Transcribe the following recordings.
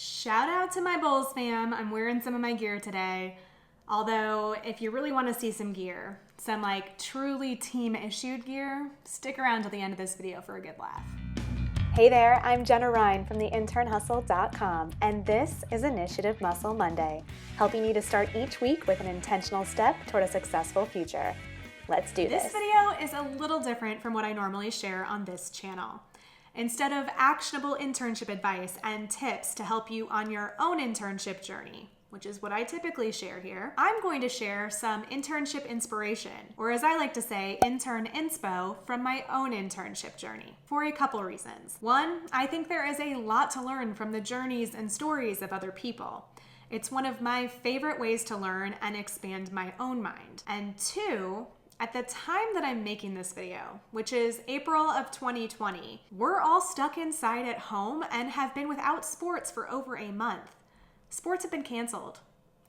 Shout out to my Bulls fam. I'm wearing some of my gear today. Although, if you really want to see some gear, some truly team issued gear, stick around till the end of this video for a good laugh. Hey there, I'm Jenna Ryan from the internhustle.com, and this is Initiative Muscle Monday, helping you to start each week with an intentional step toward a successful future. Let's do this. This video is a little different from what I normally share on this channel. Instead of actionable internship advice and tips to help you on your own internship journey, which is what I typically share here, I'm going to share some internship inspiration, or as I like to say, intern inspo from my own internship journey, for a couple reasons. One, I think there is a lot to learn from the journeys and stories of other people. It's one of my favorite ways to learn and expand my own mind. And two, at the time that I'm making this video, which is April of 2020, we're all stuck inside at home and have been without sports for over a month. Sports have been canceled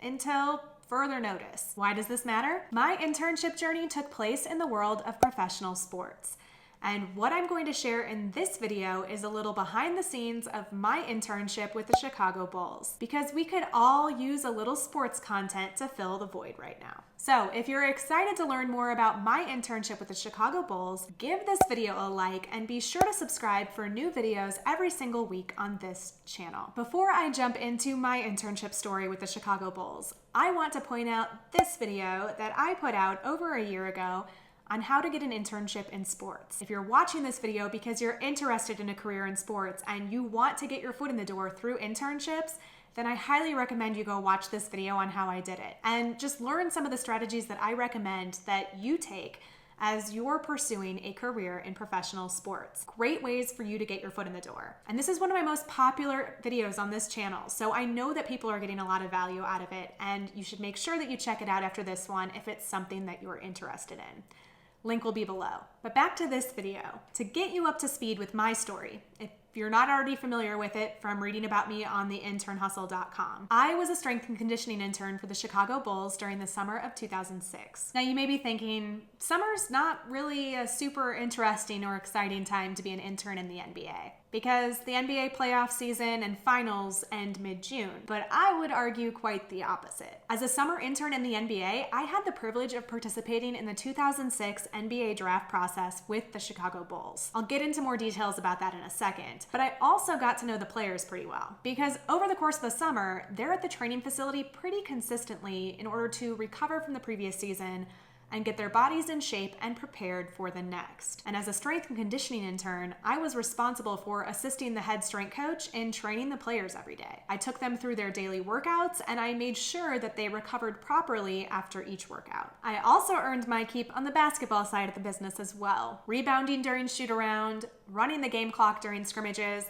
until further notice. Why does this matter? My internship journey took place in the world of professional sports. And what I'm going to share in this video is a little behind the scenes of my internship with the Chicago Bulls, because we could all use a little sports content to fill the void right now. So if you're excited to learn more about my internship with the Chicago Bulls, give this video a like and be sure to subscribe for new videos every single week on this channel. Before I jump into my internship story with the Chicago Bulls, I want to point out this video that I put out over a year ago on how to get an internship in sports. If you're watching this video because you're interested in a career in sports and you want to get your foot in the door through internships, then I highly recommend you go watch this video on how I did it and just learn some of the strategies that I recommend that you take as you're pursuing a career in professional sports. Great ways for you to get your foot in the door. And this is one of my most popular videos on this channel, so I know that people are getting a lot of value out of it, and you should make sure that you check it out after this one if it's something that you're interested in. Link will be below. But back to this video. To get you up to speed with my story, if you're not already familiar with it from reading about me on the internhustle.com, I was a strength and conditioning intern for the Chicago Bulls during the summer of 2006. Now you may be thinking, summer's not really a super interesting or exciting time to be an intern in the NBA, because the NBA playoff season and finals end mid-June, but I would argue quite the opposite. As a summer intern in the NBA, I had the privilege of participating in the 2006 NBA draft process with the Chicago Bulls. I'll get into more details about that in a second, but I also got to know the players pretty well, because over the course of the summer, they're at the training facility pretty consistently in order to recover from the previous season and get their bodies in shape and prepared for the next. And as a strength and conditioning intern, I was responsible for assisting the head strength coach in training the players every day. I took them through their daily workouts, and I made sure that they recovered properly after each workout. I also earned my keep on the basketball side of the business as well, rebounding during shoot-around, running the game clock during scrimmages,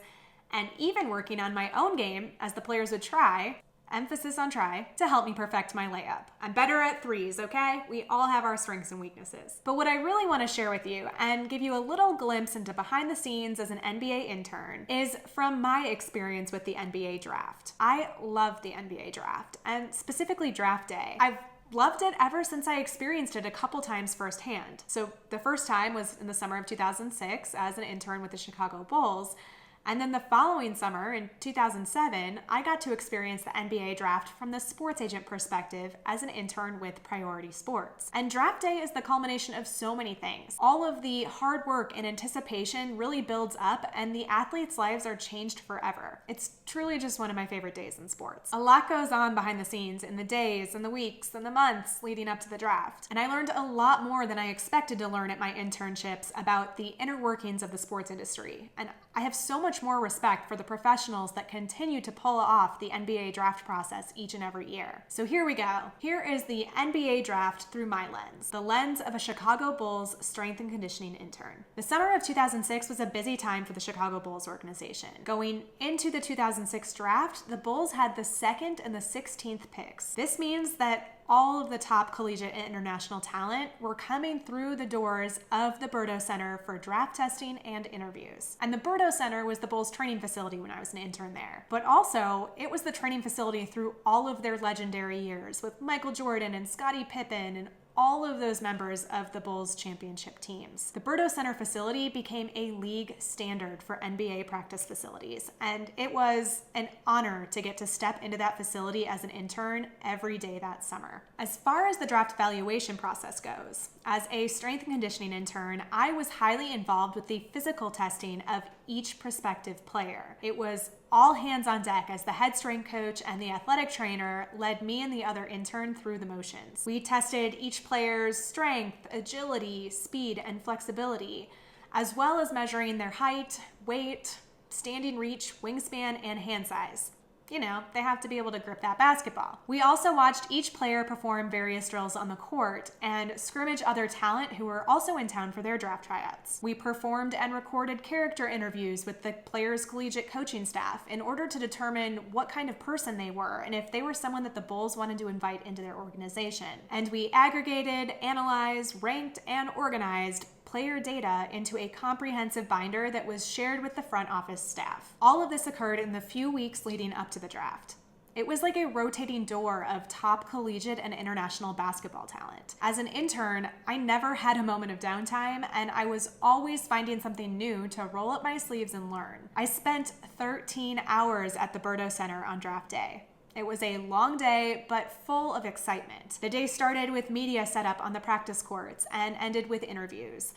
and even working on my own game as the players would try, emphasis on try, to help me perfect my layup. I'm better at threes, okay? We all have our strengths and weaknesses. But what I really want to share with you and give you a little glimpse into behind the scenes as an NBA intern is from my experience with the NBA draft. I love the NBA draft, and specifically draft day. I've loved it ever since I experienced it a couple times firsthand. So the first time was in the summer of 2006 as an intern with the Chicago Bulls. And then the following summer, in 2007, I got to experience the NBA draft from the sports agent perspective as an intern with Priority Sports. And draft day is the culmination of so many things. All of the hard work and anticipation really builds up, and the athletes' lives are changed forever. It's truly just one of my favorite days in sports. A lot goes on behind the scenes in the days and the weeks and the months leading up to the draft. And I learned a lot more than I expected to learn at my internships about the inner workings of the sports industry. And I have so much more respect for the professionals that continue to pull off the NBA draft process each and every year. So here we go. Here is the NBA draft through my lens, the lens of a Chicago Bulls strength and conditioning intern. The summer of 2006 was a busy time for the Chicago Bulls organization. Going into the 2006 draft, the Bulls had the 2nd and the 16th picks. This means that all of the top collegiate and international talent were coming through the doors of the Berto Center for draft testing and interviews. And the Berto Center was the Bulls training facility when I was an intern there. But also, it was the training facility through all of their legendary years with Michael Jordan and Scottie Pippen and all of those members of the Bulls championship teams. The Berto Center facility became a league standard for NBA practice facilities, and it was an honor to get to step into that facility as an intern every day that summer. As far as the draft evaluation process goes, as a strength and conditioning intern, I was highly involved with the physical testing of each prospective player. It was all hands on deck as the head strength coach and the athletic trainer led me and the other intern through the motions. We tested each player's strength, agility, speed, and flexibility, as well as measuring their height, weight, standing reach, wingspan, and hand size. You know, they have to be able to grip that basketball. We also watched each player perform various drills on the court and scrimmage other talent who were also in town for their draft tryouts. We performed and recorded character interviews with the players' collegiate coaching staff in order to determine what kind of person they were and if they were someone that the Bulls wanted to invite into their organization. And we aggregated, analyzed, ranked, and organized player data into a comprehensive binder that was shared with the front office staff. All of this occurred in the few weeks leading up to the draft. It was like a rotating door of top collegiate and international basketball talent. As an intern, I never had a moment of downtime, and I was always finding something new to roll up my sleeves and learn. I spent 13 hours at the Berto Center on draft day. It was a long day, but full of excitement. The day started with media set up on the practice courts and ended with interviews.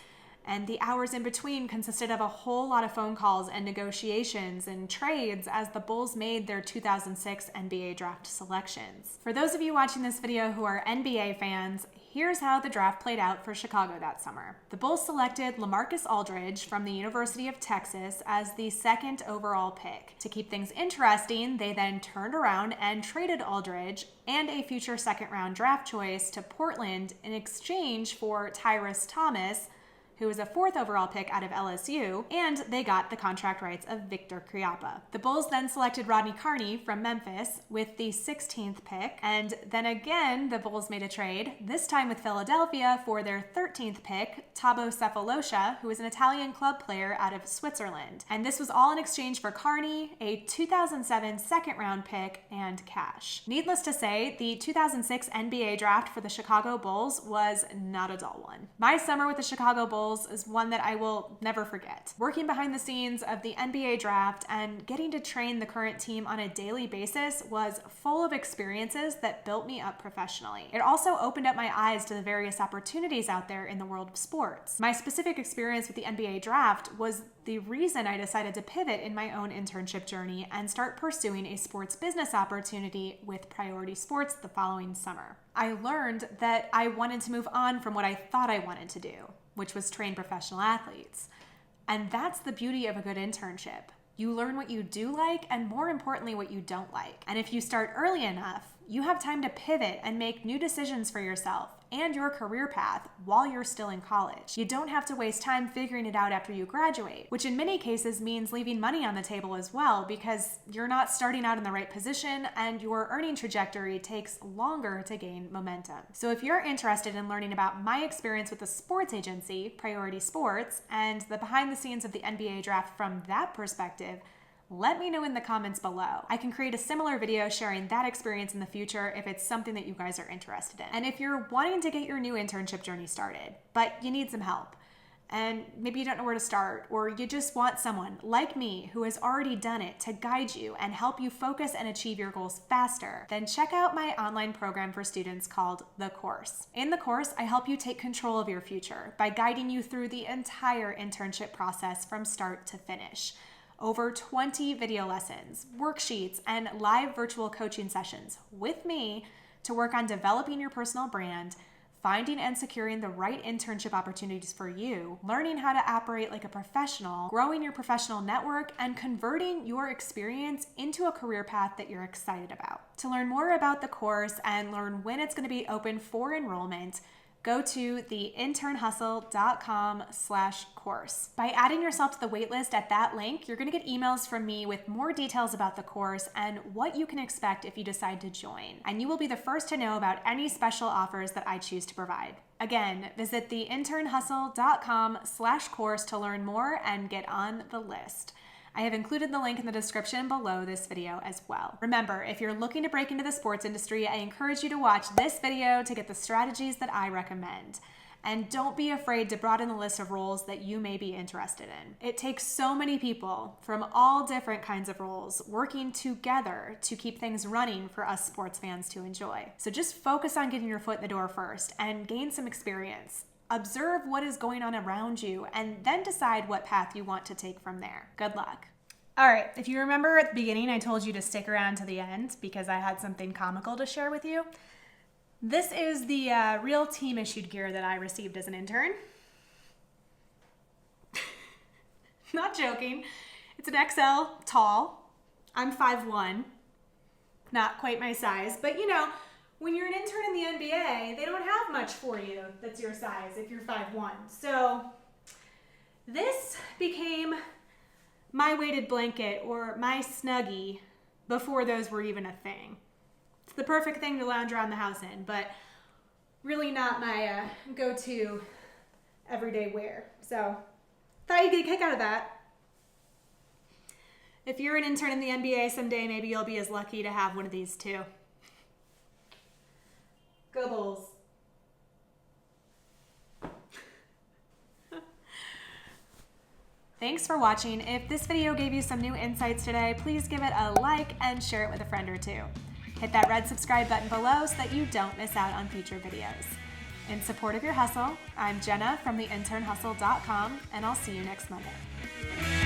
And the hours in between consisted of a whole lot of phone calls and negotiations and trades as the Bulls made their 2006 NBA draft selections. For those of you watching this video who are NBA fans, here's how the draft played out for Chicago that summer. The Bulls selected LaMarcus Aldridge from the University of Texas as the second overall pick. To keep things interesting, they then turned around and traded Aldridge and a future second-round draft choice to Portland in exchange for Tyrus Thomas, who was a fourth overall pick out of LSU, and they got the contract rights of Victor Kriapa. The Bulls then selected Rodney Carney from Memphis with the 16th pick, and then again the Bulls made a trade, this time with Philadelphia for their 13th pick, Thabo Sefolosha, who was an Italian club player out of Switzerland. And this was all in exchange for Carney, a 2007 second-round pick, and cash. Needless to say, the 2006 NBA draft for the Chicago Bulls was not a dull one. My summer with the Chicago Bulls is one that I will never forget. Working behind the scenes of the NBA draft and getting to train the current team on a daily basis was full of experiences that built me up professionally. It also opened up my eyes to the various opportunities out there in the world of sports. My specific experience with the NBA draft was the reason I decided to pivot in my own internship journey and start pursuing a sports business opportunity with Priority Sports the following summer. I learned that I wanted to move on from what I thought I wanted to do, which was train professional athletes. And that's the beauty of a good internship. You learn what you do like and, more importantly, what you don't like. And if you start early enough, you have time to pivot and make new decisions for yourself and your career path while you're still in college. You don't have to waste time figuring it out after you graduate, which in many cases means leaving money on the table as well, because you're not starting out in the right position and your earning trajectory takes longer to gain momentum. So if you're interested in learning about my experience with the sports agency, Priority Sports, and the behind the scenes of the NBA draft from that perspective, let me know in the comments below. I can create a similar video sharing that experience in the future if it's something that you guys are interested in. And if you're wanting to get your new internship journey started, but you need some help, and maybe you don't know where to start, or you just want someone like me who has already done it to guide you and help you focus and achieve your goals faster, then check out my online program for students called The Course. In The Course, I help you take control of your future by guiding you through the entire internship process from start to finish. Over 20 video lessons, worksheets, and live virtual coaching sessions with me to work on developing your personal brand, finding and securing the right internship opportunities for you, learning how to operate like a professional, growing your professional network, and converting your experience into a career path that you're excited about. To learn more about the course and learn when it's going to be open for enrollment, go to theinternhustle.com/course. By adding yourself to the waitlist at that link, you're going to get emails from me with more details about the course and what you can expect if you decide to join. And you will be the first to know about any special offers that I choose to provide. Again, visit theinternhustle.com/course to learn more and get on the list. I have included the link in the description below this video as well. Remember, if you're looking to break into the sports industry, I encourage you to watch this video to get the strategies that I recommend. And don't be afraid to broaden the list of roles that you may be interested in. It takes so many people from all different kinds of roles working together to keep things running for us sports fans to enjoy. So just focus on getting your foot in the door first and gain some experience. Observe what is going on around you and then decide what path you want to take from there. Good luck. All right, if you remember at the beginning, I told you to stick around to the end because I had something comical to share with you. This is the real team issued gear that I received as an intern. Not joking. It's an XL tall. I'm 5'1", not quite my size, but you know, when you're an intern in the NBA, they don't have much for you that's your size if you're 5'1". So this became my weighted blanket or my Snuggie before those were even a thing. It's the perfect thing to lounge around the house in, but really not my go-to everyday wear. So thought you'd get a kick out of that. If you're an intern in the NBA someday, maybe you'll be as lucky to have one of these too. Go Bulls. Thanks for watching. If this video gave you some new insights today, please give it a like and share it with a friend or two. Hit that red subscribe button below so that you don't miss out on future videos. In support of your hustle, I'm Jenna from the internhustle.com, and I'll see you next Monday.